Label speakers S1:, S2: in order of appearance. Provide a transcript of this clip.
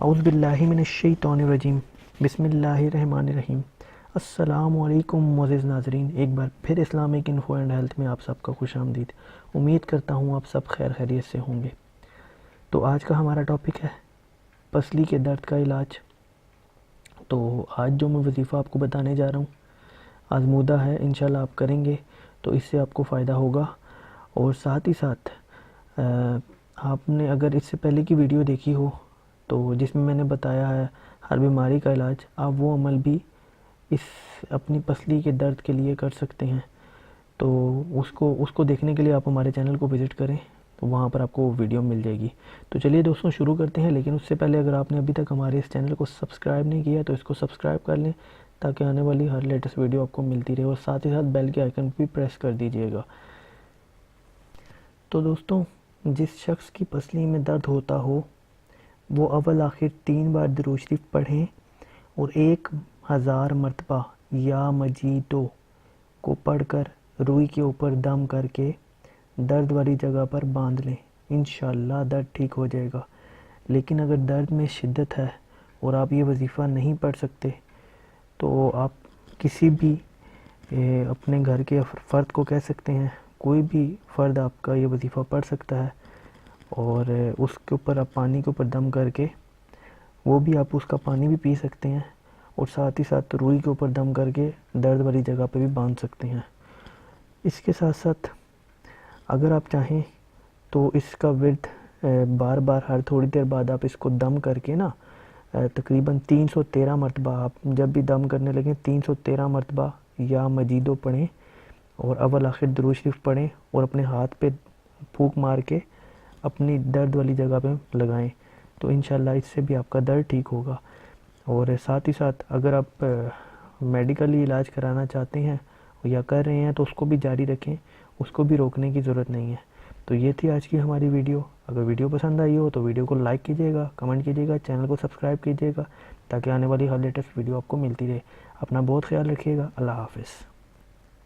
S1: اعوذ باللہ من الشیطان الرجیم، بسم اللہ الرحمن الرحیم۔ السلام علیکم معزز ناظرین، ایک بار پھر اسلامک انفو اینڈ ہیلتھ میں آپ سب کا خوش آمدید۔ امید کرتا ہوں آپ سب خیر خیریت سے ہوں گے۔ تو آج کا ہمارا ٹاپک ہے پسلی کے درد کا علاج۔ تو آج جو میں وظیفہ آپ کو بتانے جا رہا ہوں آزمودہ ہے، انشاءاللہ آپ کریں گے تو اس سے آپ کو فائدہ ہوگا۔ اور ساتھ ہی ساتھ آپ نے اگر اس سے پہلے کی ویڈیو دیکھی ہو تو جس میں نے بتایا ہے ہر بیماری کا علاج، آپ وہ عمل بھی اس اپنی پسلی کے درد کے لیے کر سکتے ہیں۔ تو اس کو دیکھنے کے لیے آپ ہمارے چینل کو وزٹ کریں، تو وہاں پر آپ کو وہ ویڈیو مل جائے گی۔ تو چلیے دوستوں شروع کرتے ہیں، لیکن اس سے پہلے اگر آپ نے ابھی تک ہمارے اس چینل کو سبسکرائب نہیں کیا تو اس کو سبسکرائب کر لیں تاکہ آنے والی ہر لیٹسٹ ویڈیو آپ کو ملتی رہے، اور ساتھ ہی ساتھ بیل کے آئیکن بھی پریس کر دیجیے گا۔ تو دوستوں، جس شخص کی پسلی میں درد ہوتا ہو وہ اول آخر 3 بار درود شریف پڑھیں اور 1000 مرتبہ یا مجیدو کو پڑھ کر روئی کے اوپر دم کر کے درد والی جگہ پر باندھ لیں، انشاءاللہ درد ٹھیک ہو جائے گا۔ لیکن اگر درد میں شدت ہے اور آپ یہ وظیفہ نہیں پڑھ سکتے تو آپ کسی بھی اپنے گھر کے فرد کو کہہ سکتے ہیں، کوئی بھی فرد آپ کا یہ وظیفہ پڑھ سکتا ہے، اور اس کے اوپر آپ پانی کے اوپر دم کر کے وہ بھی آپ اس کا پانی بھی پی سکتے ہیں، اور ساتھ ہی ساتھ روئی کے اوپر دم کر کے درد والی جگہ پہ بھی باندھ سکتے ہیں۔ اس کے ساتھ ساتھ اگر آپ چاہیں تو اس کا ورد بار بار ہر تھوڑی دیر بعد آپ اس کو دم کر کے نا تقریباً 313 مرتبہ، آپ جب بھی دم کرنے لگیں 313 مرتبہ یا مجیدو پڑھیں اور اول آخر درود شریف پڑھیں اور اپنے ہاتھ پہ پھونک مار کے اپنی درد والی جگہ پہ لگائیں، تو انشاءاللہ اس سے بھی آپ کا درد ٹھیک ہوگا۔ اور ساتھ ہی ساتھ اگر آپ میڈیکلی علاج کرانا چاہتے ہیں یا کر رہے ہیں تو اس کو بھی جاری رکھیں، اس کو بھی روکنے کی ضرورت نہیں ہے۔ تو یہ تھی آج کی ہماری ویڈیو۔ اگر ویڈیو پسند آئی ہو تو ویڈیو کو لائک کیجیے گا، کمنٹ کیجیے گا، چینل کو سبسکرائب کیجیے گا تاکہ آنے والی ہر لیٹسٹ ویڈیو آپ کو ملتی رہے۔ اپنا بہت خیال رکھیے گا۔ اللہ حافظ۔